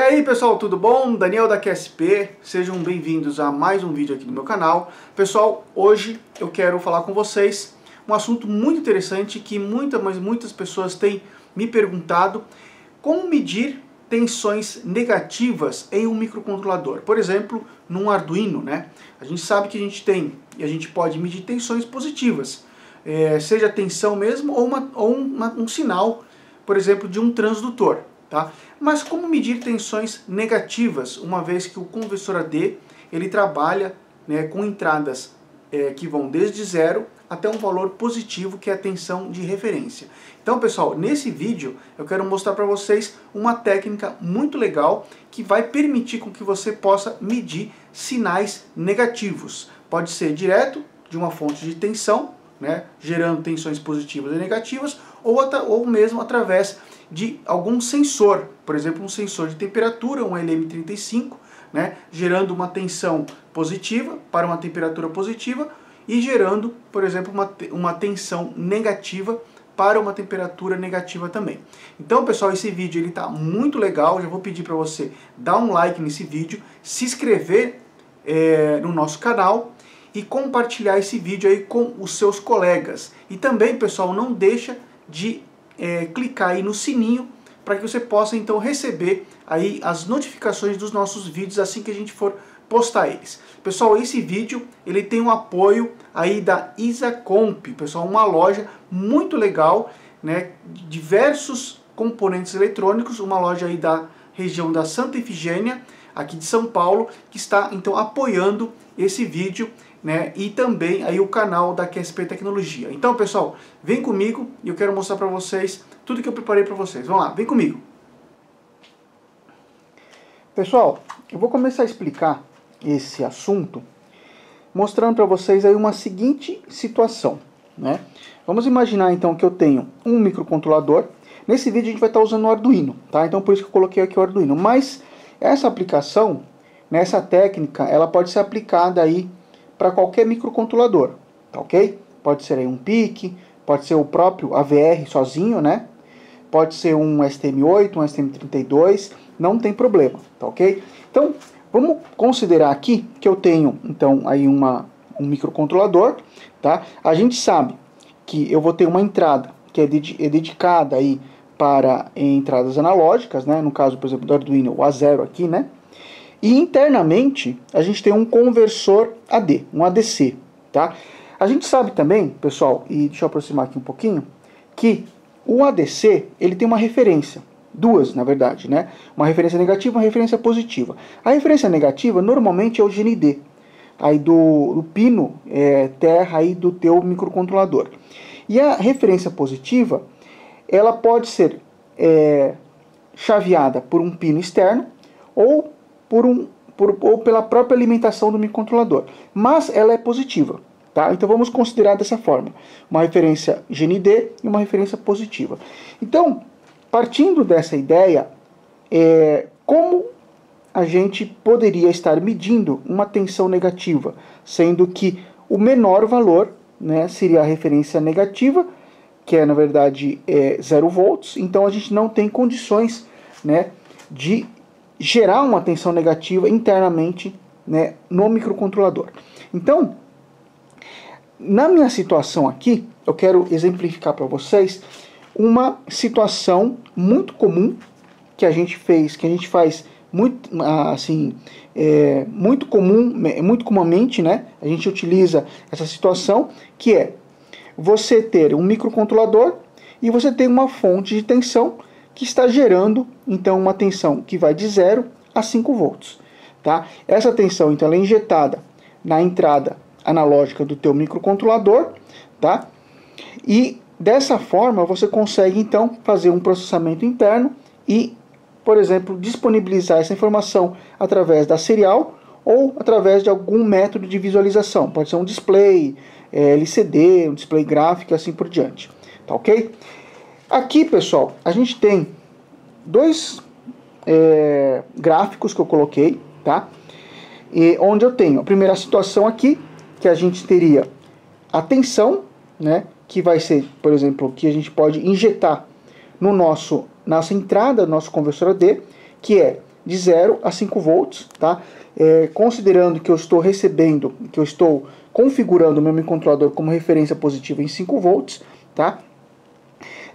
E aí pessoal, tudo bom? Daniel da QSP, sejam bem-vindos a mais um vídeo aqui no meu canal. Pessoal, hoje eu quero falar com vocês um assunto muito interessante que muitas pessoas têm me perguntado: como medir tensões negativas em um microcontrolador? Por exemplo, num Arduino, né? A gente sabe que a gente pode medir tensões positivas, seja tensão mesmo ou um sinal, por exemplo, de um transdutor. Tá? Mas como medir tensões negativas, uma vez que o conversor AD ele trabalha, né, com entradas que vão desde 0 até um valor positivo, que é a tensão de referência. Então pessoal, nesse vídeo eu quero mostrar para vocês uma técnica muito legal que vai permitir com que você possa medir sinais negativos. Pode ser direto de uma fonte de tensão, né, gerando tensões positivas e negativas, ou mesmo através de algum sensor, por exemplo, um sensor de temperatura, um LM35, né, gerando uma tensão positiva para uma temperatura positiva e gerando, por exemplo, uma tensão negativa para uma temperatura negativa também. Então, pessoal, esse vídeo está muito legal. Já vou pedir para você dar um like nesse vídeo, se inscrever no nosso canal e compartilhar esse vídeo aí com os seus colegas. E também, pessoal, não deixa de clicar aí no sininho para que você possa então receber aí as notificações dos nossos vídeos assim que a gente for postar eles. Pessoal, esse vídeo ele tem um apoio aí da Isacomp, pessoal, uma loja muito legal, né, diversos componentes eletrônicos, uma loja aí da região da Santa Efigênia, aqui de São Paulo, que está então apoiando esse vídeo, né, e também aí o canal da QSP Tecnologia. Então, pessoal, vem comigo e eu quero mostrar para vocês tudo que eu preparei para vocês. Vamos lá, vem comigo. Pessoal, eu vou começar a explicar esse assunto mostrando para vocês aí uma seguinte situação, né? Vamos imaginar então que eu tenho um microcontrolador. Nesse vídeo a gente vai estar usando o Arduino, tá? Então por isso que eu coloquei aqui o Arduino. Mas essa aplicação, essa técnica, ela pode ser aplicada aí para qualquer microcontrolador, tá ok? Pode ser aí um PIC, pode ser o próprio AVR sozinho, né? Pode ser um STM8, um STM32, não tem problema, tá ok? Então, vamos considerar aqui que eu tenho, então, aí um microcontrolador, tá? A gente sabe que eu vou ter uma entrada que é dedicada aí para entradas analógicas, né? No caso, por exemplo, do Arduino, o A0 aqui, né? E internamente a gente tem um conversor AD, um ADC, tá? A gente sabe também, pessoal, e deixa eu aproximar aqui um pouquinho, que o ADC ele tem uma referência, duas na verdade, né? Uma referência negativa e uma referência positiva. A referência negativa normalmente é o GND, aí do pino terra aí do teu microcontrolador. E a referência positiva, ela pode ser chaveada por um pino externo ou pela própria alimentação do microcontrolador, mas ela é positiva, tá? Então vamos considerar dessa forma, uma referência GND e uma referência positiva. Então, partindo dessa ideia, como a gente poderia estar medindo uma tensão negativa, sendo que o menor valor, né, seria a referência negativa, que é na verdade 0 volts, então a gente não tem condições, né, de gerar uma tensão negativa internamente, né, no microcontrolador. Então, na minha situação aqui, eu quero exemplificar para vocês uma situação muito comum que a gente faz muito assim, muito comumente, né? A gente utiliza essa situação, que é você ter um microcontrolador e você tem uma fonte de tensão que está gerando, então, uma tensão que vai de 0 a 5 volts. Tá? Essa tensão, então, ela é injetada na entrada analógica do teu microcontrolador, tá? E dessa forma você consegue, então, fazer um processamento interno e, por exemplo, disponibilizar essa informação através da serial ou através de algum método de visualização. Pode ser um display LCD, um display gráfico e assim por diante. Tá ok? Aqui, pessoal, a gente tem dois gráficos que eu coloquei, tá? E onde eu tenho a primeira situação aqui, que a gente teria a tensão, né? Que vai ser, por exemplo, que a gente pode injetar no nossa entrada, no nosso conversor AD, que é de 0 a 5 volts, tá? Considerando que eu estou recebendo, que eu estou configurando o meu microcontrolador como referência positiva em 5 volts, tá?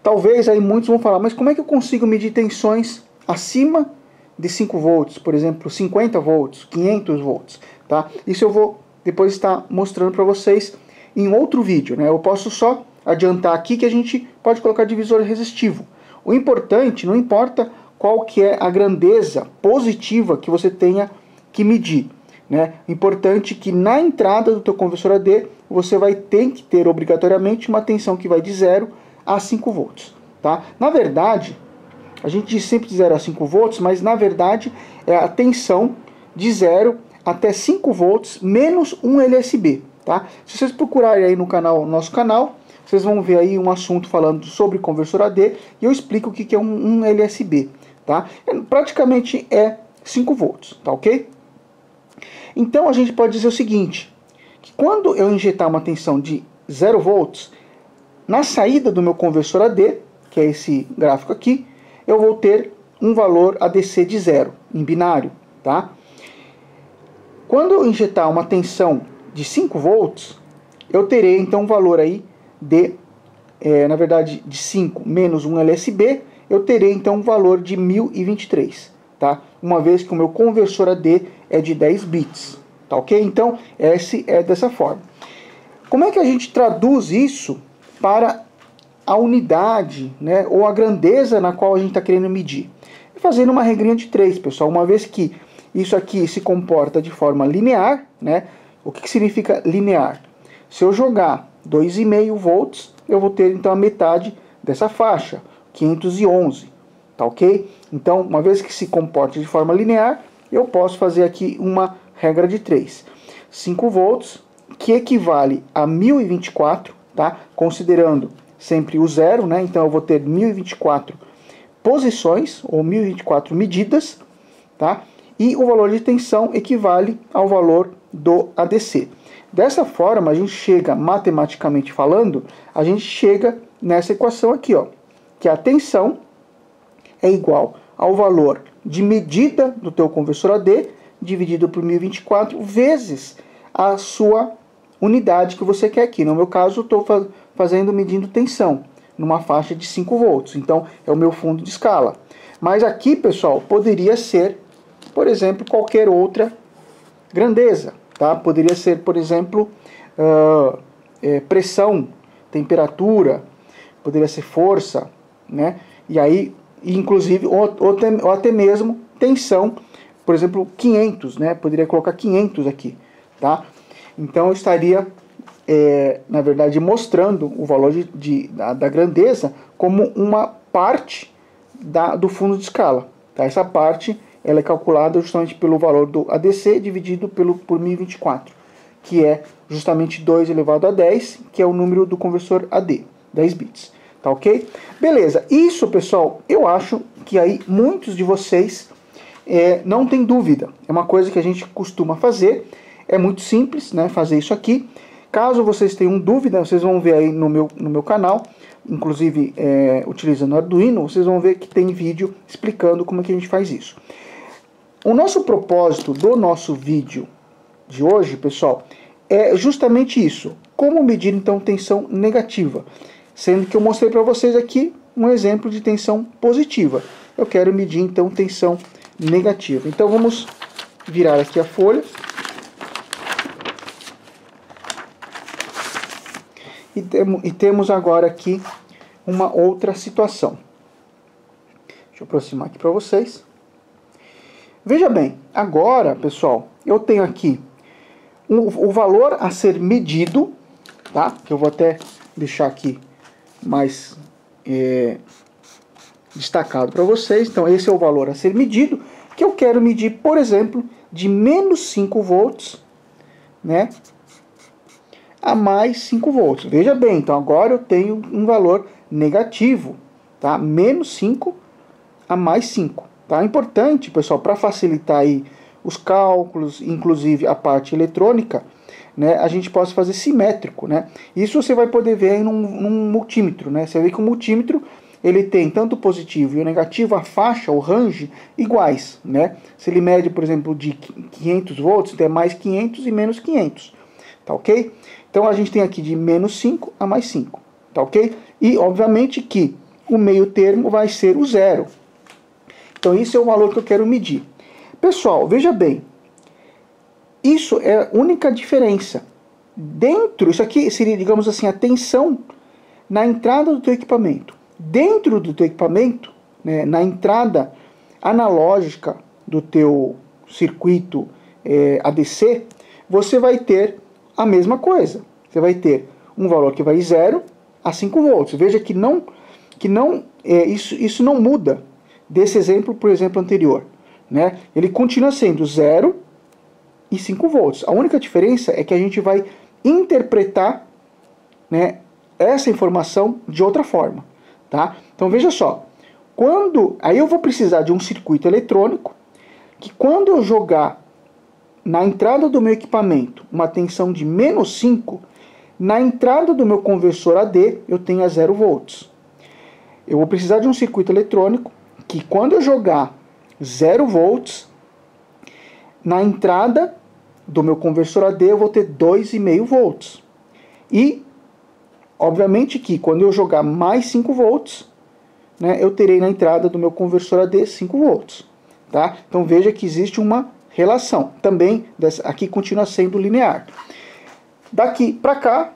Talvez aí muitos vão falar, mas como é que eu consigo medir tensões acima de 5 volts, por exemplo, 50 volts, 500 volts, tá? Isso eu vou depois estar mostrando para vocês em outro vídeo, né? Eu posso só adiantar aqui que a gente pode colocar divisor resistivo. O importante, não importa qual que é a grandeza positiva que você tenha que medir, né? Importante que na entrada do teu conversor AD você vai ter que ter obrigatoriamente uma tensão que vai de 0 a 5 volts, tá? Na verdade, a gente diz sempre de 0 a 5 volts, mas na verdade é a tensão de 0 até 5 volts menos um LSB, tá? Se vocês procurarem aí no nosso canal, vocês vão ver aí um assunto falando sobre conversor AD e eu explico o que é um LSB, tá? Praticamente é 5 volts, tá ok? Então a gente pode dizer o seguinte, que quando eu injetar uma tensão de 0 volts, na saída do meu conversor AD, que é esse gráfico aqui, eu vou ter um valor ADC de 0, em binário, tá? Quando eu injetar uma tensão de 5 volts, eu terei então um valor aí de, na verdade, de 5 menos um LSB, eu terei então um valor de 1023, tá? Uma vez que o meu conversor AD é de 10 bits, tá ok? Então, esse é dessa forma. Como é que a gente traduz isso para a unidade, né, ou a grandeza na qual a gente está querendo medir? Fazendo uma regrinha de 3, pessoal. Uma vez que isso aqui se comporta de forma linear, né? O que significa linear? Se eu jogar 2,5 volts, eu vou ter então a metade dessa faixa, 511, tá ok? Então, uma vez que se comporta de forma linear, eu posso fazer aqui uma regra de 3. 5 volts, que equivale a 1024, tá? Considerando sempre o zero, né? Então eu vou ter 1024 posições, ou 1024 medidas, tá? E o valor de tensão equivale ao valor do ADC. Dessa forma, a gente chega, matematicamente falando, a gente chega nessa equação aqui, ó, que a tensão é igual ao valor de medida do teu conversor AD, dividido por 1024, vezes a sua unidade que você quer aqui. No meu caso, estou medindo tensão, numa faixa de 5 volts. Então, é o meu fundo de escala. Mas aqui, pessoal, poderia ser, por exemplo, qualquer outra grandeza, tá? Poderia ser, por exemplo, pressão, temperatura, poderia ser força, né? E aí, inclusive, ou até mesmo tensão, por exemplo, 500, né? Poderia colocar 500 aqui, tá? Então eu estaria, na verdade, mostrando o valor da grandeza como uma parte do fundo de escala, tá? Essa parte ela é calculada justamente pelo valor do ADC dividido por 1024, que é justamente 2 elevado a 10, que é o número do conversor AD, 10 bits. Tá ok? Beleza, isso, pessoal, eu acho que aí muitos de vocês não tem dúvida. É uma coisa que a gente costuma fazer, é muito simples, né, fazer isso aqui. Caso vocês tenham dúvida, vocês vão ver aí no meu canal, inclusive utilizando o Arduino, vocês vão ver que tem vídeo explicando como é que a gente faz isso. O nosso propósito do nosso vídeo de hoje, pessoal, é justamente isso. Como medir, então, tensão negativa? Sendo que eu mostrei para vocês aqui um exemplo de tensão positiva. Eu quero medir, então, tensão negativa. Então, vamos virar aqui a folha. E temos agora aqui uma outra situação. Deixa eu aproximar aqui para vocês. Veja bem, agora, pessoal, eu tenho aqui o valor a ser medido, tá? Que eu vou até deixar aqui mais destacado para vocês. Então, esse é o valor a ser medido, que eu quero medir, por exemplo, de menos 5 volts, né, a mais 5 volts. Veja bem, então agora eu tenho um valor negativo, tá? Menos 5 a mais 5. Tá? Importante, pessoal, para facilitar aí os cálculos, inclusive a parte eletrônica, né, a gente pode fazer simétrico, né? Isso você vai poder ver aí num multímetro, né? Você vê que o multímetro ele tem tanto o positivo e o negativo, a faixa, o range, iguais, né? Se ele mede, por exemplo, de 500 volts, então é mais 500 e menos 500, tá ok? Então a gente tem aqui de menos 5 a mais 5, tá ok? E, obviamente, que o meio termo vai ser o zero. Então isso é o valor que eu quero medir. Pessoal, veja bem, isso é a única diferença. Dentro, isso aqui seria, digamos assim, a tensão na entrada do teu equipamento. Dentro do teu equipamento, né, na entrada analógica do teu circuito ADC, você vai ter a mesma coisa. Você vai ter um valor que vai de 0 a 5 volts. Veja que isso não muda desse exemplo, por exemplo, anterior, né? Ele continua sendo 0 e 5 volts. A única diferença é que a gente vai interpretar, né, essa informação de outra forma, tá? Então veja só, aí eu vou precisar de um circuito eletrônico que quando eu jogar na entrada do meu equipamento uma tensão de menos 5, na entrada do meu conversor AD eu tenha 0 volts. Eu vou precisar de um circuito eletrônico que quando eu jogar 0 volts, na entrada do meu conversor AD eu vou ter 2,5 volts. E, obviamente que quando eu jogar mais 5 volts, né, eu terei na entrada do meu conversor AD 5 volts. Tá? Então veja que existe uma relação. Também, aqui continua sendo linear. Daqui para cá,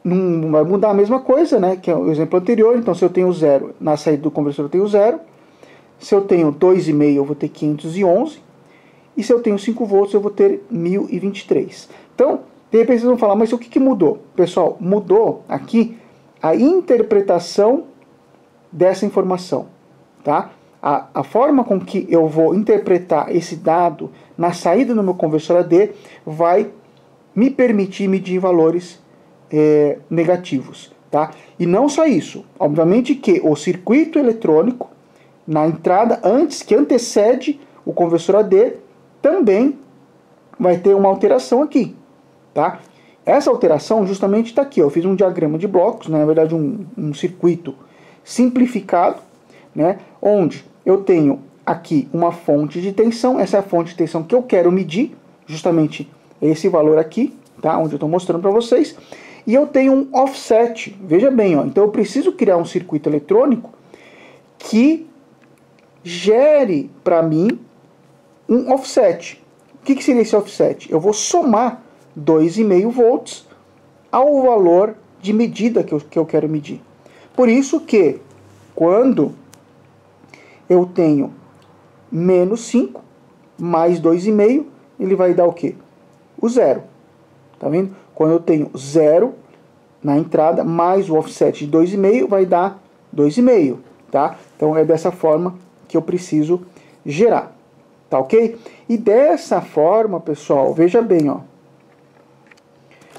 não vai mudar a mesma coisa, né, que é o exemplo anterior. Então se eu tenho 0, na saída do conversor eu tenho 0. Se eu tenho 2,5 eu vou ter 511. E se eu tenho 5 volts eu vou ter 1023. Então, de repente vocês vão falar, mas o que mudou? Pessoal, mudou aqui a interpretação dessa informação, tá? A forma com que eu vou interpretar esse dado na saída do meu conversor AD vai me permitir medir valores negativos, tá? E não só isso, obviamente que o circuito eletrônico na entrada que antecede o conversor AD também vai ter uma alteração aqui, tá? Essa alteração justamente está aqui, ó. Eu fiz um diagrama de blocos, né? Na verdade um circuito simplificado, né? Onde eu tenho aqui uma fonte de tensão, essa é a fonte de tensão que eu quero medir, justamente esse valor aqui, tá? Onde eu estou mostrando para vocês. E eu tenho um offset, veja bem, ó. Então eu preciso criar um circuito eletrônico que gere para mim um offset. O que seria esse offset? Eu vou somar 2,5 volts ao valor de medida que eu quero medir. Por isso que quando eu tenho menos 5 mais 2,5, ele vai dar o quê? O zero. Tá vendo? Quando eu tenho 0 na entrada mais o offset de 2,5 vai dar 2,5, tá? Então é dessa forma que eu preciso gerar. Tá ok? E dessa forma, pessoal, veja bem, ó.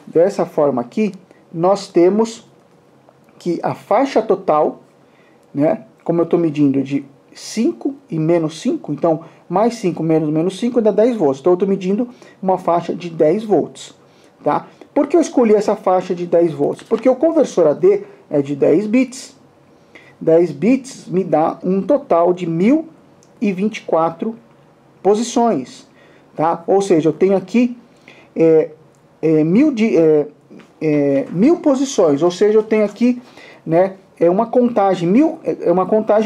Dessa forma aqui, nós temos que a faixa total, né? Como eu estou medindo de 5 e menos 5, então mais 5 menos 5 dá 10 volts. Então eu estou medindo uma faixa de 10 volts. Tá? Por que eu escolhi essa faixa de 10 volts? Porque o conversor AD é de 10 bits. 10 bits me dá um total de 1024 posições, tá? Ou seja, eu tenho aqui 1000 posições, ou seja, eu tenho aqui, né, uma contagem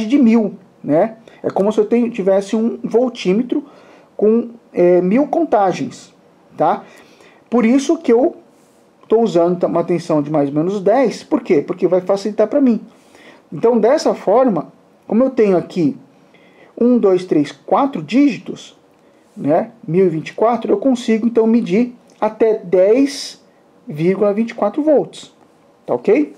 de 1000, né? É como se eu tivesse um voltímetro com 1000 contagens, tá? Por isso que eu estou usando uma tensão de mais ou menos 10, por quê? Porque vai facilitar para mim. Então, dessa forma, como eu tenho aqui 1, 2, 3, 4 dígitos, né, 1024, eu consigo então medir até 10,24 volts, tá ok?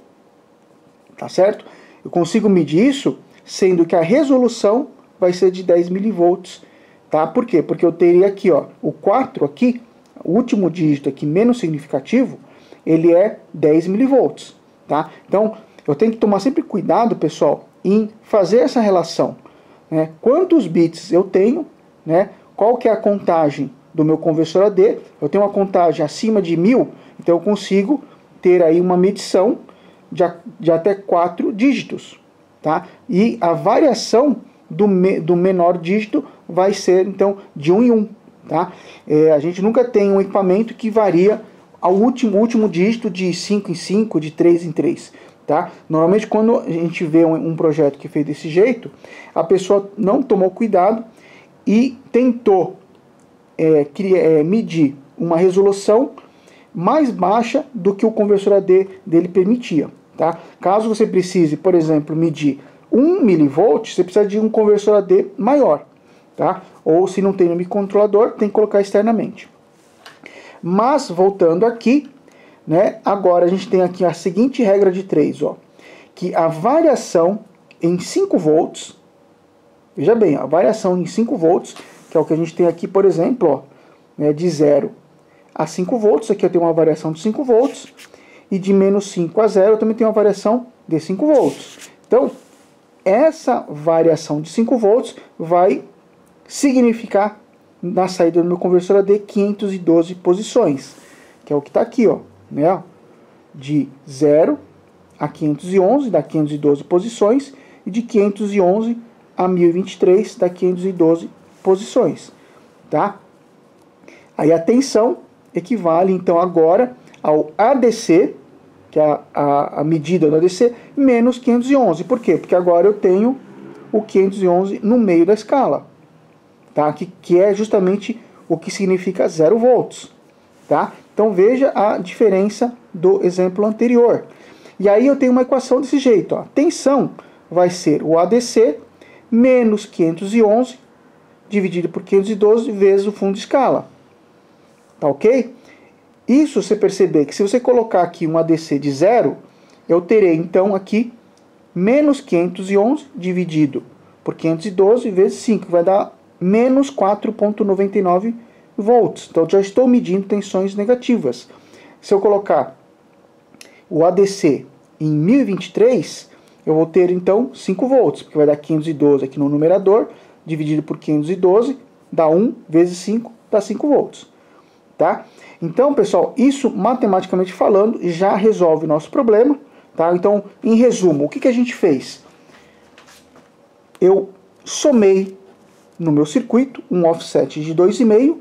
Tá certo? Eu consigo medir isso, sendo que a resolução vai ser de 10 milivolts, tá? Por quê? Porque eu teria aqui, ó, o 4 aqui, o último dígito aqui menos significativo, ele é 10 milivolts, tá? Então, eu tenho que tomar sempre cuidado, pessoal, em fazer essa relação, né? Quantos bits eu tenho, né? Qual que é a contagem do meu conversor AD? Eu tenho uma contagem acima de 1000, então eu consigo ter aí uma medição de até 4 dígitos, tá? E a variação do menor dígito vai ser, então, de 1 em 1, tá? A gente nunca tem um equipamento que varia ao último dígito de 5 em 5, de 3 em 3, tá? Normalmente, quando a gente vê um projeto que fez desse jeito, a pessoa não tomou cuidado e tentou medir uma resolução mais baixa do que o conversor AD dele permitia, tá? Caso você precise, por exemplo, medir 1 mV, você precisa de um conversor AD maior, tá? Ou se não tem no microcontrolador, tem que colocar externamente. Mas, voltando aqui, né, agora a gente tem aqui a seguinte regra de 3, ó, que a variação em 5 volts, veja bem, a variação em 5 volts, que é o que a gente tem aqui, por exemplo, ó, né, de 0 a 5 volts, aqui eu tenho uma variação de 5 volts, e de menos 5 a 0 eu também tenho uma variação de 5 volts. Então, essa variação de 5 volts vai significar, na saída do meu conversor AD, 512 posições, que é o que está aqui, ó, né? De 0 a 511, dá 512 posições, e de 511 a 1023, dá 512 posições, tá? Aí a tensão equivale, então, agora ao ADC, que é a medida do ADC, menos 511. Por quê? Porque agora eu tenho o 511 no meio da escala, tá? Que é justamente o que significa 0 volts, tá? Então veja a diferença do exemplo anterior. E aí eu tenho uma equação desse jeito, ó. Tensão vai ser o ADC menos 511 dividido por 512 vezes o fundo de escala, tá ok? Isso você perceber que se você colocar aqui um ADC de 0, eu terei então aqui menos 511 dividido por 512 vezes 5, que vai dar menos 4,99 volts. Então já estou medindo tensões negativas. Se eu colocar o ADC em 1023, eu vou ter então 5 volts, porque vai dar 512 aqui no numerador, dividido por 512, dá 1 vezes 5, dá 5 volts. Tá? Então, pessoal, isso matematicamente falando já resolve o nosso problema. Tá? Então, em resumo, o que a gente fez? Eu somei no meu circuito um offset de 2,5,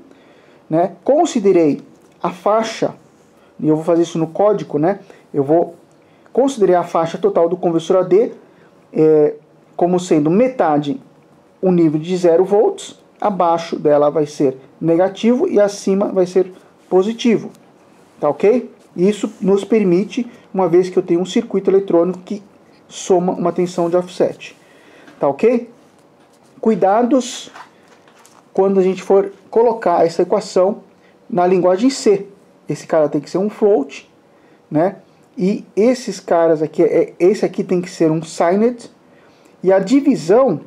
né? Considerei a faixa, e eu vou fazer isso no código, né? Eu vou considerar a faixa total do conversor AD como sendo metade o nível de 0 volts, abaixo dela vai ser negativo e acima vai ser positivo, tá ok? Isso nos permite, uma vez que eu tenho um circuito eletrônico que soma uma tensão de offset, tá ok? Cuidados quando a gente for colocar essa equação na linguagem C. Esse cara tem que ser um float, né? E esses caras aqui, esse aqui tem que ser um signed, e a divisão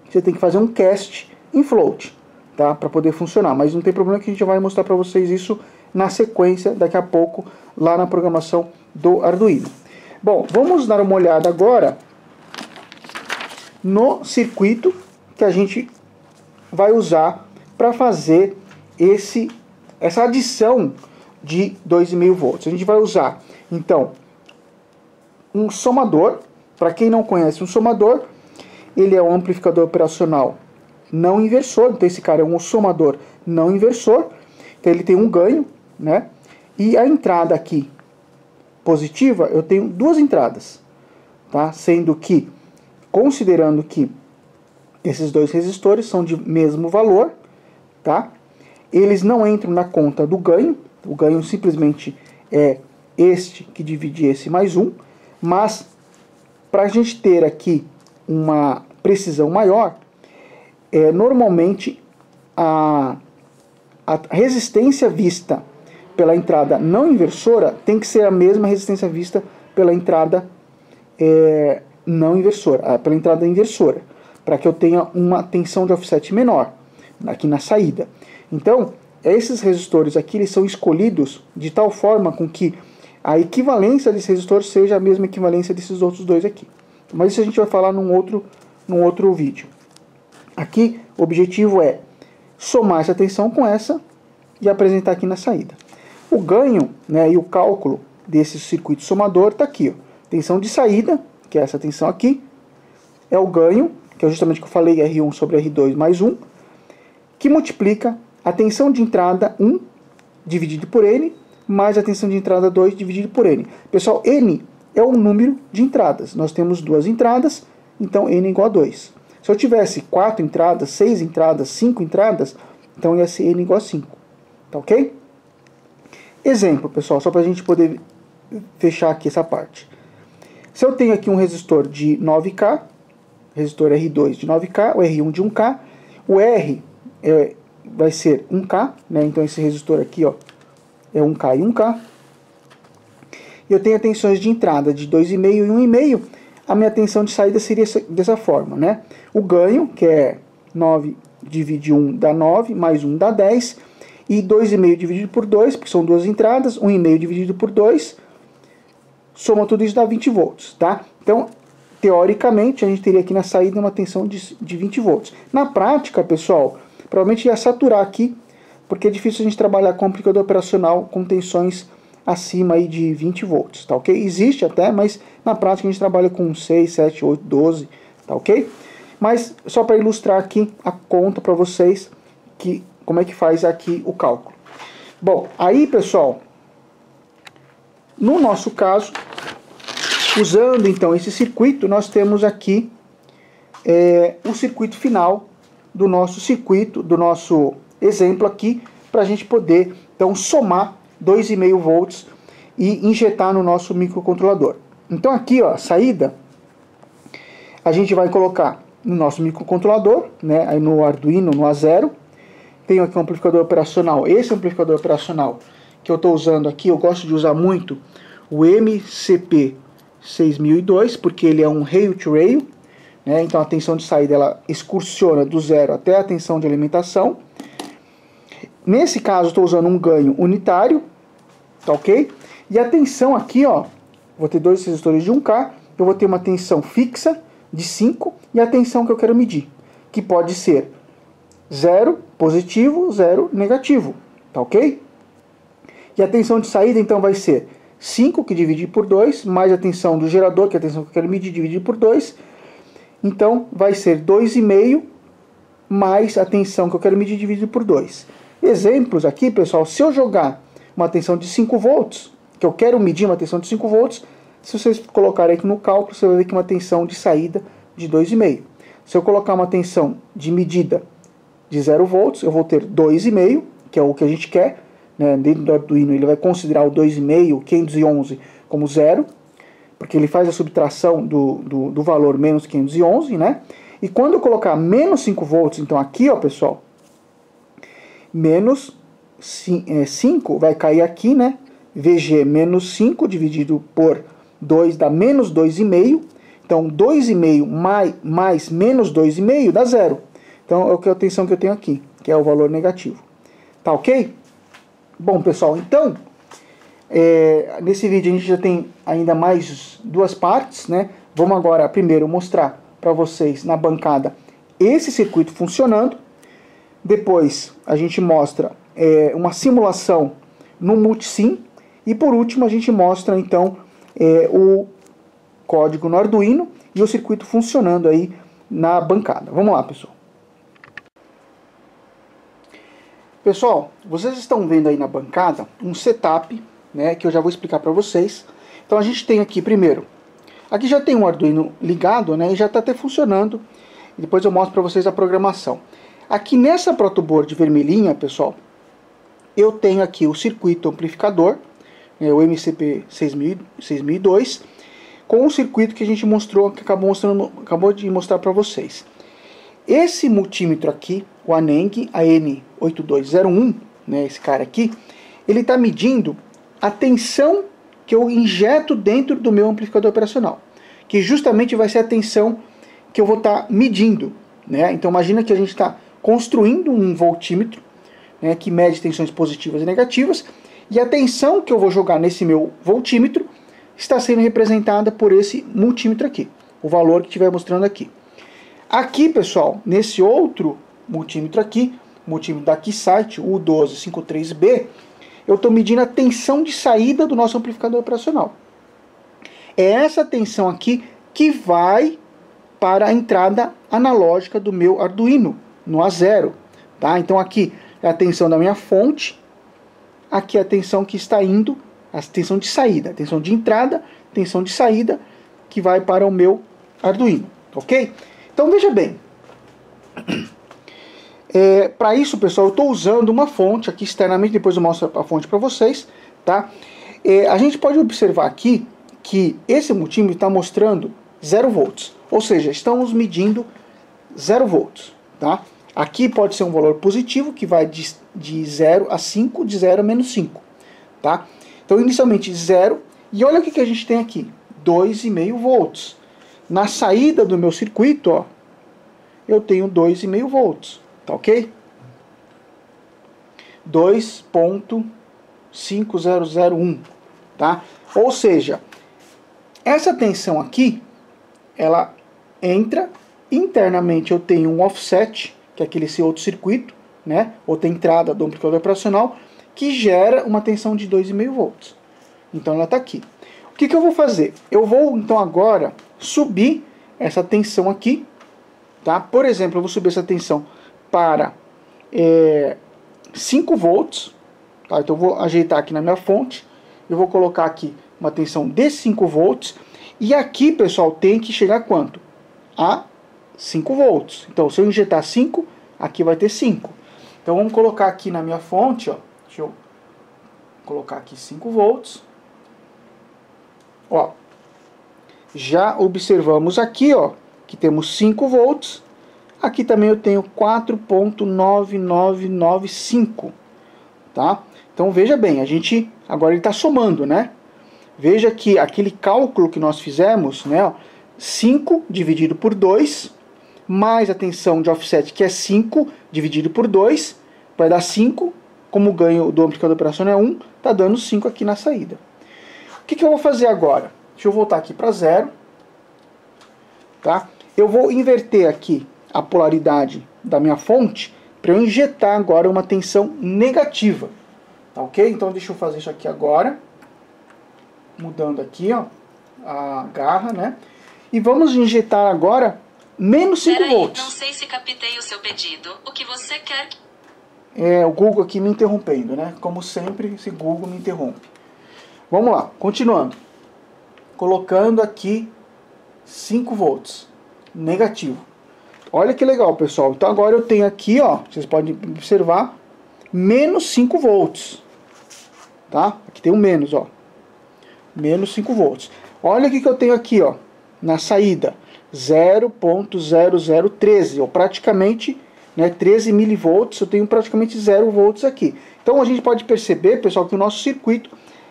você tem que fazer um cast em float, tá? Para poder funcionar. Mas não tem problema que a gente vai mostrar para vocês isso na sequência, daqui a pouco, lá na programação do Arduino. Bom, vamos dar uma olhada agora no circuito que a gente vai usar para fazer essa adição de 2,5 volts. A gente vai usar, então, um somador. Para quem não conhece um somador, ele é um amplificador operacional não inversor. Então esse cara é um somador não inversor. Então ele tem um ganho, né? E a entrada aqui positiva, eu tenho duas entradas, tá? Sendo que, considerando que esses dois resistores são de mesmo valor, tá? Eles não entram na conta do ganho. O ganho simplesmente é este que divide esse mais um. Mas, para a gente ter aqui uma precisão maior, normalmente a resistência vista pela entrada não inversora tem que ser a mesma resistência vista pela entrada não inversora, pela entrada inversora, para que eu tenha uma tensão de offset menor aqui na saída. Então, esses resistores aqui eles são escolhidos de tal forma com que a equivalência desse resistor seja a mesma equivalência desses outros dois aqui. Mas isso a gente vai falar num outro vídeo. Aqui o objetivo é somar essa tensão com essa e apresentar aqui na saída. O ganho, né, e o cálculo desse circuito somador está aqui, ó. Tensão de saída, que é essa tensão aqui, é o ganho, que é justamente o que eu falei, R1 sobre R2 mais 1, que multiplica a tensão de entrada 1 dividido por N, mais a tensão de entrada 2 dividido por N. Pessoal, N é o número de entradas. Nós temos 2 entradas, então N é igual a 2. Se eu tivesse 4 entradas, 6 entradas, 5 entradas, então ia ser N igual a 5. Tá ok? Exemplo, pessoal, só para a gente poder fechar aqui essa parte. Se eu tenho aqui um resistor de 9K, resistor R2 de 9K, o R1 de 1K, o R vai ser 1K, né? Então esse resistor aqui, ó, é 1K e 1K. E eu tenho tensões de entrada de 2,5 e 1,5. A minha tensão de saída seria dessa forma, né? O ganho, que é 9 divide 1 dá 9, mais 1 dá 10. E 2,5 dividido por 2, porque são 2 entradas, 1,5 dividido por 2, soma tudo isso dá 20 volts, tá? Então, teoricamente, a gente teria aqui na saída uma tensão de 20 volts. Na prática, pessoal, provavelmente ia saturar aqui, porque é difícil a gente trabalhar com amplificador operacional com tensões acima aí de 20 volts, tá ok? Existe até, mas na prática a gente trabalha com 6, 7, 8, 12, tá ok? Mas só para ilustrar aqui a conta para vocês, que como é que faz aqui o cálculo. Bom, aí pessoal, no nosso caso, usando então esse circuito, nós temos aqui o circuito final do nosso circuito, do nosso exemplo aqui, para a gente poder então somar 2,5 volts e injetar no nosso microcontrolador. Então aqui, ó, a saída, a gente vai colocar no nosso microcontrolador, né, aí no Arduino, no A0. Tenho aqui um amplificador operacional. Esse amplificador operacional que eu estou usando aqui, eu gosto de usar muito o MCP6002, porque ele é um rail-to-rail, né? Então a tensão de saída ela excursiona do zero até a tensão de alimentação. Nesse caso estou usando um ganho unitário, tá ok? E a tensão aqui, ó, vou ter 2 resistores de 1K, eu vou ter uma tensão fixa de 5 e a tensão que eu quero medir, que pode ser 0 positivo, 0 negativo, tá ok? E a tensão de saída então vai ser 5 que dividir por 2, mais a tensão do gerador, que é a tensão que eu quero medir, dividir por 2. Então vai ser 2,5 mais a tensão que eu quero medir, dividido por 2. Exemplos aqui, pessoal, se eu jogar uma tensão de 5 volts, que eu quero medir uma tensão de 5 volts, se vocês colocarem aqui no cálculo, você vai ver que uma tensão de saída de 2,5. Se eu colocar uma tensão de medida de 0 volts, eu vou ter 2,5, que é o que a gente quer, né? Dentro do Arduino ele vai considerar o 2,5, o 511, como 0, porque ele faz a subtração do valor menos 511, né? E quando eu colocar menos 5 volts, então aqui, ó, pessoal, menos 5 vai cair aqui, né? VG menos 5 dividido por 2 dá menos 2,5. Então 2,5 mais menos 2,5 dá 0. Então é a tensão que eu tenho aqui, que é o valor negativo. Tá ok? Bom, pessoal, então nesse vídeo a gente já tem ainda mais 2 partes, né? Vamos agora primeiro mostrar para vocês na bancada esse circuito funcionando. Depois a gente mostra uma simulação no Multisim. E por último a gente mostra então o código no Arduino e o circuito funcionando aí na bancada. Vamos lá, pessoal. Pessoal, vocês estão vendo aí na bancada um setup, né, que eu já vou explicar para vocês. Então a gente tem aqui primeiro, aqui já tem um Arduino ligado, né, e já está até funcionando. E depois eu mostro para vocês a programação. Aqui nessa protoboard vermelhinha, pessoal, eu tenho aqui o circuito amplificador, o MCP6002, com o circuito que a gente mostrou, que acabou de mostrar para vocês. Esse multímetro aqui, o Aneng AN8201, né, esse cara aqui, ele está medindo a tensão que eu injeto dentro do meu amplificador operacional, que justamente vai ser a tensão que eu vou estar medindo, né? Então imagina que a gente está construindo um voltímetro, né, que mede tensões positivas e negativas, e a tensão que eu vou jogar nesse meu voltímetro está sendo representada por esse multímetro aqui, o valor que estiver mostrando aqui. Aqui, pessoal, nesse outro multímetro aqui, multímetro da Keysight, o U1253B, eu estou medindo a tensão de saída do nosso amplificador operacional. é essa tensão aqui que vai para a entrada analógica do meu Arduino, no A0. Tá? Então aqui é a tensão da minha fonte, aqui é a tensão que está indo, a tensão de saída, tensão de entrada, tensão de saída, que vai para o meu Arduino, ok? Então veja bem, para isso, pessoal, eu estou usando uma fonte aqui externamente, depois eu mostro a fonte para vocês, tá? A gente pode observar aqui que esse multímetro está mostrando 0 volts, ou seja, estamos medindo 0 volts, tá? Aqui pode ser um valor positivo, que vai de 0 a 5, de 0 a menos 5, tá? Então, inicialmente 0, e olha o que a gente tem aqui, 2,5 volts. Na saída do meu circuito, ó, eu tenho 2,5 volts, tá ok? 2.5001, tá? Ou seja, essa tensão aqui, ela entra, internamente eu tenho um offset, que é aquele seu outro circuito, né? Outra entrada do amplificador operacional, que gera uma tensão de 2,5 volts. Então ela está aqui. O que eu vou fazer? Eu vou então agora subir essa tensão aqui, tá? Por exemplo, eu vou subir essa tensão para 5 volts, tá? Então eu vou ajeitar aqui na minha fonte, eu vou colocar aqui uma tensão de 5 volts, e aqui, pessoal, tem que chegar a quanto? A 5 volts. Então, se eu injetar 5, aqui vai ter 5. Então, vamos colocar aqui na minha fonte, ó. Deixa eu colocar aqui 5 volts. Ó. Já observamos aqui, ó, que temos 5 volts. Aqui também eu tenho 4.9995, tá? Então, veja bem, a gente agora ele está somando, né? Veja que aquele cálculo que nós fizemos, né, ó, 5 dividido por 2, mais a tensão de offset, que é 5 dividido por 2, vai dar 5, como o ganho do amplificador operacional é 1, está dando 5 aqui na saída. O que eu vou fazer agora? Deixa eu voltar aqui para 0, tá? Eu vou inverter aqui a polaridade da minha fonte, para eu injetar agora uma tensão negativa, tá ok? Então deixa eu fazer isso aqui agora, mudando aqui, ó, a garra, né? E vamos injetar agora menos 5 volts. Não sei se captei o seu pedido. O que você quer? O Google aqui me interrompendo, né? Como sempre, esse Google me interrompe. Vamos lá, continuando. Colocando aqui 5 volts, negativo. Olha que legal, pessoal. Então agora eu tenho aqui, ó, vocês podem observar, menos 5 volts. Tá? Aqui tem um menos, ó. Menos 5 volts. Olha o que eu tenho aqui, ó, na saída, 0.0013, ou praticamente, né, 13 milivolts, eu tenho praticamente 0 volts aqui. Então a gente pode perceber, pessoal, que o nosso circuito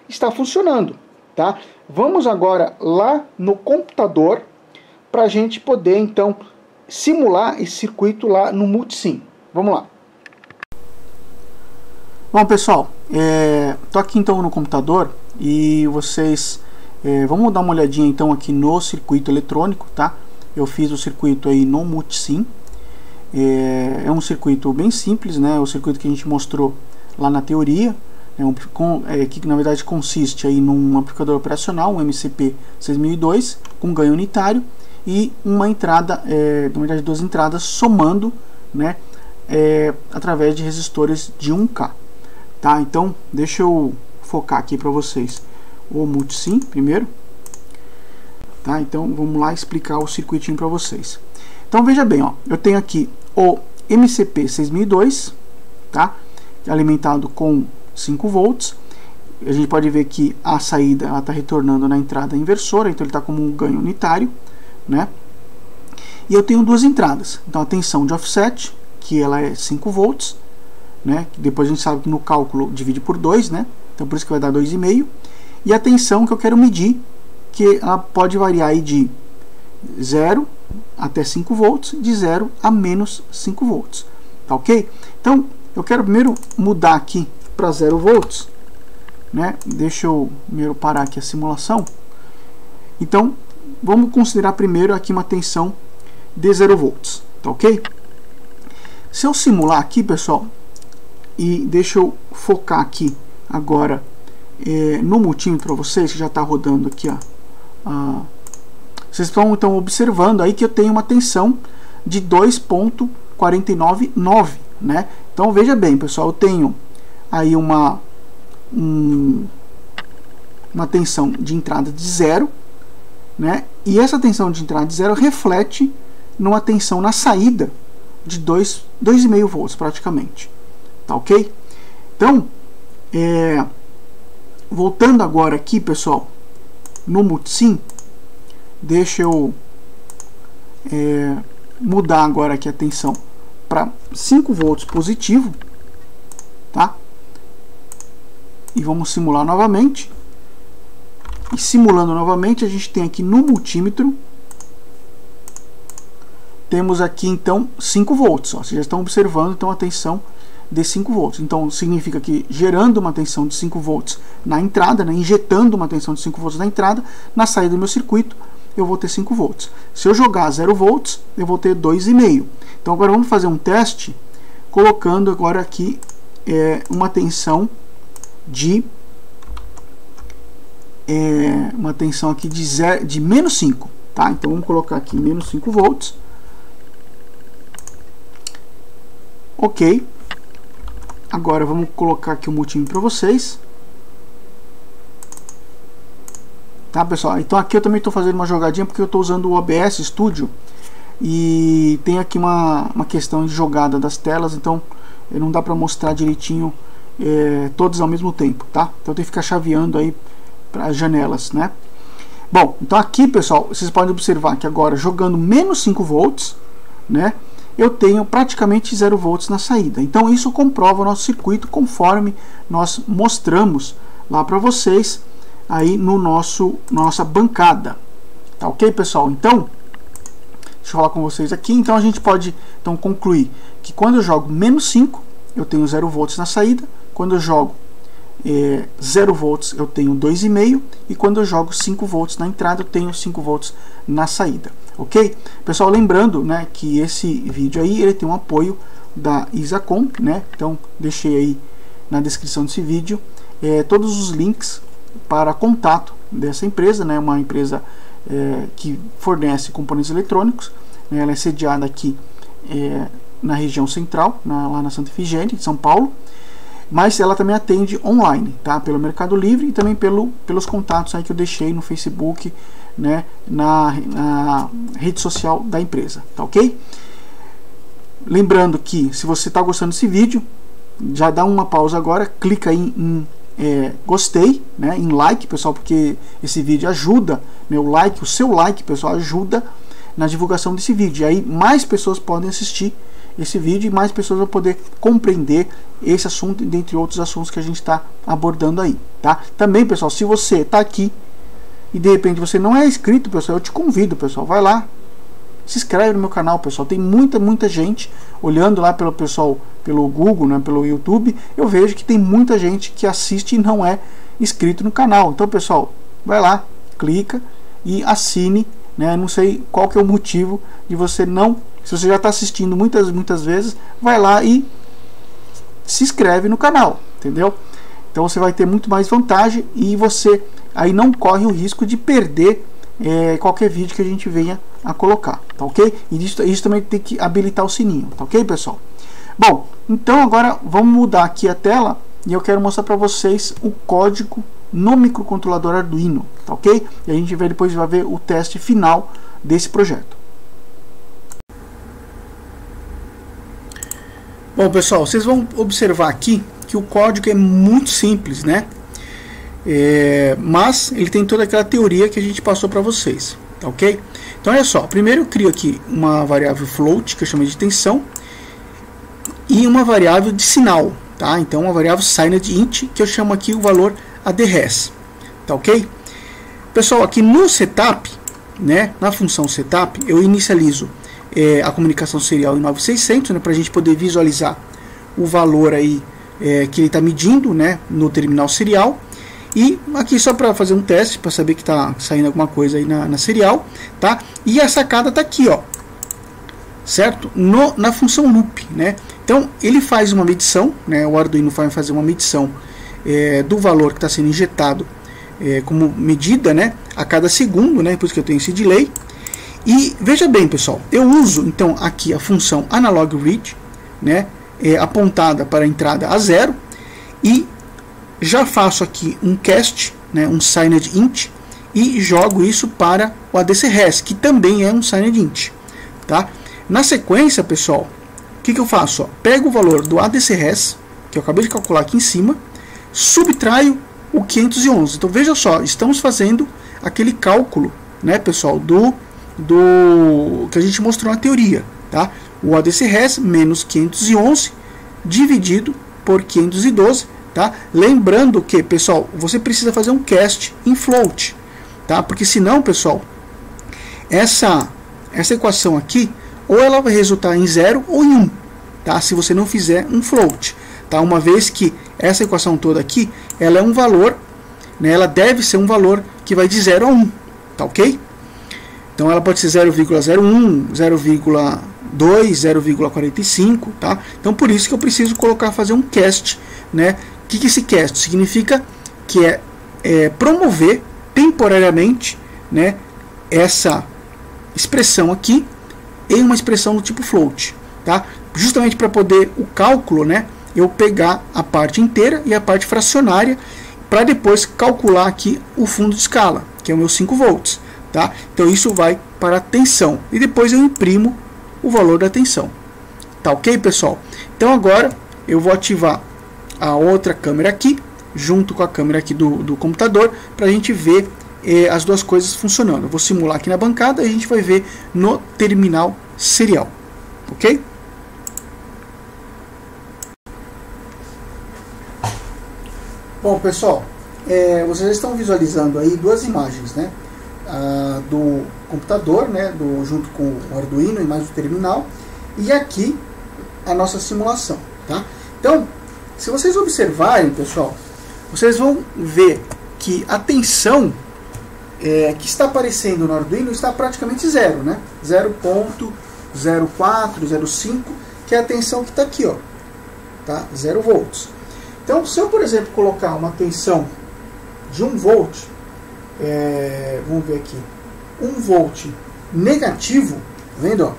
está funcionando, tá? Vamos agora lá no computador para a gente poder então simular esse circuito lá no Multisim. Vamos lá. Bom, pessoal, tô aqui então no computador e vocês vamos dar uma olhadinha então aqui no circuito eletrônico, tá? Eu fiz o circuito aí no Multisim. É um circuito bem simples, né? O circuito que a gente mostrou lá na teoria, que na verdade consiste aí num amplificador operacional, um MCP 6002 com ganho unitário e uma entrada, na verdade 2 entradas somando, né? Através de resistores de 1K. Tá, então deixa eu focar aqui para vocês o Multisim primeiro. Tá, então vamos lá explicar o circuitinho para vocês. Então veja bem, ó, eu tenho aqui o MCP 6002, tá, alimentado com 5 volts. A gente pode ver que a saída está retornando na entrada inversora, então ele está como um ganho unitário, né? E eu tenho 2 entradas, então a tensão de offset, que ela é 5 volts, né? Depois a gente sabe que no cálculo divide por 2, né? Então por isso que vai dar 2,5. E a tensão que eu quero medir, que ela pode variar aí de 0 até 5 volts, de 0 a menos 5 volts. Tá ok? Então eu quero primeiro mudar aqui para 0 volts, né? Deixa eu primeiro parar aqui a simulação. Então vamos considerar primeiro aqui uma tensão de 0 volts. Tá ok? Se eu simular aqui, pessoal, e deixa eu focar aqui agora no multímetro para vocês, que já está rodando aqui, ó, vocês estão então observando aí que eu tenho uma tensão de 2.499, né? Então veja bem, pessoal, eu tenho aí uma tensão de entrada de 0, né? E essa tensão de entrada de 0 reflete numa tensão na saída de 2,5 volts praticamente, tá ok? Então, voltando agora aqui, pessoal, no Multisim, deixa eu mudar agora aqui a tensão para 5 volts positivo, tá? E vamos simular novamente. E simulando novamente, a gente tem aqui no multímetro, temos aqui então 5 volts. Ó. Vocês já estão observando então a tensão de 5 volts. Então significa que gerando uma tensão de 5 volts na entrada, né, injetando uma tensão de 5 volts na entrada, na saída do meu circuito eu vou ter 5 volts. Se eu jogar 0 volts, eu vou ter 2,5. Então agora vamos fazer um teste, colocando agora aqui uma tensão de de menos 5, tá? Então vamos colocar aqui menos 5 volts. Ok. Agora vamos colocar aqui o multímetro para vocês. Tá, pessoal? Então aqui eu também estou fazendo uma jogadinha porque eu estou usando o OBS Studio e tem aqui uma questão de jogada das telas, então não dá para mostrar direitinho todos ao mesmo tempo, tá? Então tem que ficar chaveando aí para as janelas, né? Bom, então aqui, pessoal, vocês podem observar que agora jogando menos 5 volts, né, eu tenho praticamente 0 volts na saída. Então isso comprova o nosso circuito conforme nós mostramos lá para vocês aí no nossa bancada, tá ok, pessoal? Então deixa eu falar com vocês aqui. Então a gente pode então concluir que quando eu jogo menos 5 eu tenho 0 volts na saída, quando eu jogo 0 volts eu tenho 2,5 e quando eu jogo 5 volts na entrada eu tenho 5 volts na saída, ok? Pessoal, lembrando, né, que esse vídeo aí ele tem um apoio da Isacomp, né? Então deixei aí na descrição desse vídeo todos os links para contato dessa empresa, né? Uma empresa que fornece componentes eletrônicos, né? Ela é sediada aqui na região central, lá na Santa Efigênia, de São Paulo. Mas ela também atende online, tá? Pelo Mercado Livre e também pelos contatos aí que eu deixei no Facebook, né? Na rede social da empresa, tá ok? Lembrando que se você está gostando desse vídeo, já dá uma pausa agora, clica aí em gostei, né? Em like, pessoal, porque esse vídeo ajuda, o seu like, pessoal, ajuda na divulgação desse vídeo. E aí mais pessoas podem assistir esse vídeo e mais pessoas vão poder compreender esse assunto, dentre outros assuntos que a gente está abordando aí, tá? Também, pessoal, se você está aqui e de repente você não é inscrito, pessoal, eu te convido, pessoal, vai lá, se inscreve no meu canal, pessoal. Tem muita gente olhando lá pelo Google, né, pelo YouTube. Eu vejo que tem muita gente que assiste e não é inscrito no canal. Então, pessoal, vai lá, clica e assine, né? Não sei qual que é o motivo de você não. Se você já está assistindo muitas vezes, vai lá e se inscreve no canal, entendeu? Então você vai ter muito mais vantagem e você aí não corre o risco de perder qualquer vídeo que a gente venha a colocar, tá ok? E isso também tem que habilitar o sininho, tá ok, pessoal? Bom, então agora vamos mudar aqui a tela e eu quero mostrar para vocês o código no microcontrolador Arduino, tá ok? E a gente depois vai ver o teste final desse projeto. Bom, pessoal, vocês vão observar aqui que o código é muito simples, né? Mas ele tem toda aquela teoria que a gente passou para vocês, tá ok? Então olha só, primeiro eu crio aqui uma variável float, que eu chamo de tensão, e uma variável de sinal, tá? Então uma variável signed int, que eu chamo aqui o valor addRes, tá ok? Pessoal, aqui no setup, né, na função setup, eu inicializo a comunicação serial em 9600, né, para a gente poder visualizar o valor aí que ele está medindo, né, no terminal serial. E aqui só para fazer um teste, para saber que está saindo alguma coisa aí na serial, tá? E a sacada está aqui, ó, certo? Na função loop, né? Então ele faz uma medição, né? O Arduino vai fazer uma medição do valor que está sendo injetado como medida, né? a cada segundo, né? Por isso que eu tenho esse delay. E veja bem, pessoal, eu uso então aqui a função analog read, né? Apontada para a entrada a 0, e já faço aqui um cast, né? Um signed int, e jogo isso para o ADC-Res, que também é um signed int, tá? Na sequência, pessoal, o que eu faço? Ó, pego o valor do ADC-Res, que eu acabei de calcular aqui em cima, subtraio o 511. Então veja só, estamos fazendo aquele cálculo, né, pessoal, do que a gente mostrou na teoria, tá? O ADC-Res menos 511 dividido por 512, tá? Lembrando que, pessoal, você precisa fazer um cast em float, tá? Porque senão, pessoal, essa equação aqui, ou ela vai resultar em 0 ou em 1, tá? Se você não fizer um float, tá? Uma vez que essa equação toda aqui, ela é um valor, né? Ela deve ser um valor que vai de 0 a 1, tá ok? Então ela pode ser 0,01, 0,2, 0,45, tá? Então por isso que eu preciso fazer um cast, né? O que é esse cast? Significa que é promover temporariamente, né, essa expressão aqui em uma expressão do tipo float, tá? Justamente para poder o cálculo, né, eu pegar a parte inteira e a parte fracionária para depois calcular aqui o fundo de escala, que é o meu 5 volts, tá? Então isso vai para a tensão e depois eu imprimo o valor da tensão, tá ok, pessoal? Então agora eu vou ativar a outra câmera aqui junto com a câmera aqui do computador para a gente ver as duas coisas funcionando. Eu vou simular aqui na bancada e a gente vai ver no terminal serial, ok? Bom, pessoal, vocês estão visualizando aí duas imagens, né? Do computador, né? Junto com o Arduino e mais o terminal, e aqui a nossa simulação, tá? Então, se vocês observarem, pessoal, vocês vão ver que a tensão que está aparecendo no Arduino está praticamente zero, né? 0.0405, que é a tensão que está aqui, ó, tá? 0 volts. Então, se eu, por exemplo, colocar uma tensão de 1 volt, vamos ver aqui, 1 volt negativo, tá vendo, ó?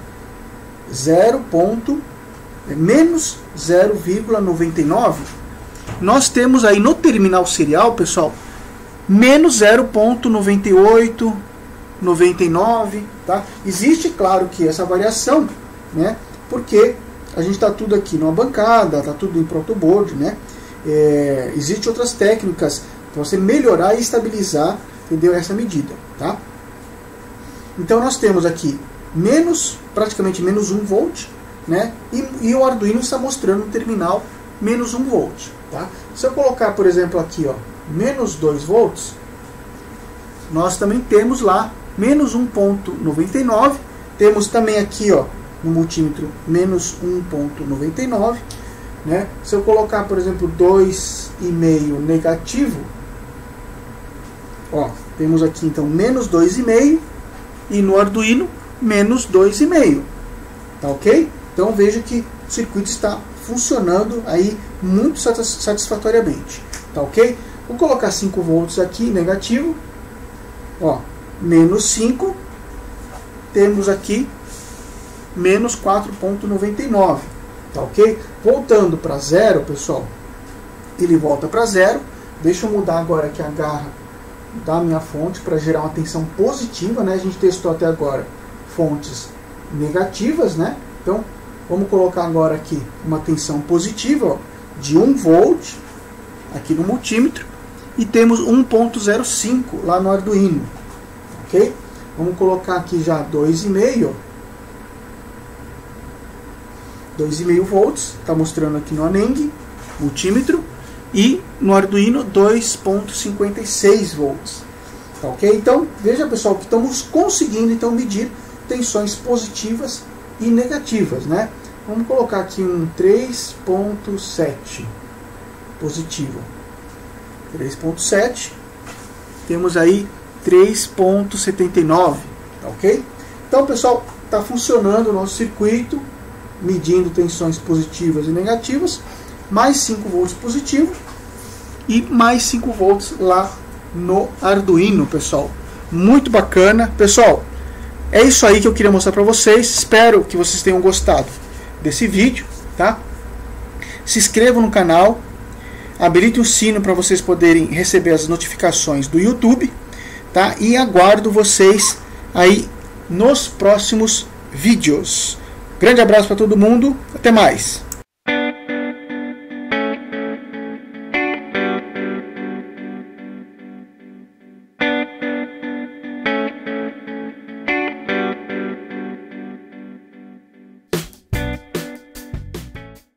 Menos 0,99, nós temos aí no terminal serial, pessoal, menos 0,98, 99, tá? Existe, claro, que essa variação, né? Porque a gente está tudo aqui numa bancada, está tudo em protoboard, né? Existem outras técnicas para você melhorar e estabilizar, entendeu? Essa medida, tá? Então nós temos aqui praticamente menos 1 volt, né? E o Arduino está mostrando no terminal menos 1 volt, tá? Se eu colocar, por exemplo, aqui, ó, menos 2 volts, nós também temos lá menos 1,99, temos também aqui, ó, no multímetro menos 1,99, né? Se eu colocar, por exemplo, 2,5 negativo, ó, temos aqui então menos 2,5 e no Arduino menos 2,5, tá ok? Então veja que o circuito está funcionando aí muito satisfatoriamente, tá ok? Vou colocar 5 volts aqui, negativo, ó, menos 5, temos aqui menos 4,99, tá ok? Voltando para zero, pessoal, ele volta para zero. Deixa eu mudar agora aqui a garra da minha fonte para gerar uma tensão positiva, né? A gente testou até agora fontes negativas, né? Então, vamos colocar agora aqui uma tensão positiva, ó, de 1 volt aqui no multímetro, e temos 1,05 lá no Arduino, ok? Vamos colocar aqui já 2,5, 2,5 volts, está mostrando aqui no Aneng, multímetro, e no Arduino 2,56 volts, tá ok? Então, veja, pessoal, que estamos conseguindo então medir tensões positivas e negativas, né? Vamos colocar aqui um 3,7 positivo, 3,7, temos aí 3,79, tá ok? Então, pessoal, está funcionando o nosso circuito, medindo tensões positivas e negativas, mais 5 volts positivo e mais 5 volts lá no Arduino, pessoal. muito bacana. Pessoal, é isso aí que eu queria mostrar para vocês. Espero que vocês tenham gostado desse vídeo, tá? Se inscrevam no canal, habilite o sino para vocês poderem receber as notificações do YouTube, tá? E aguardo vocês aí nos próximos vídeos. Grande abraço para todo mundo, até mais!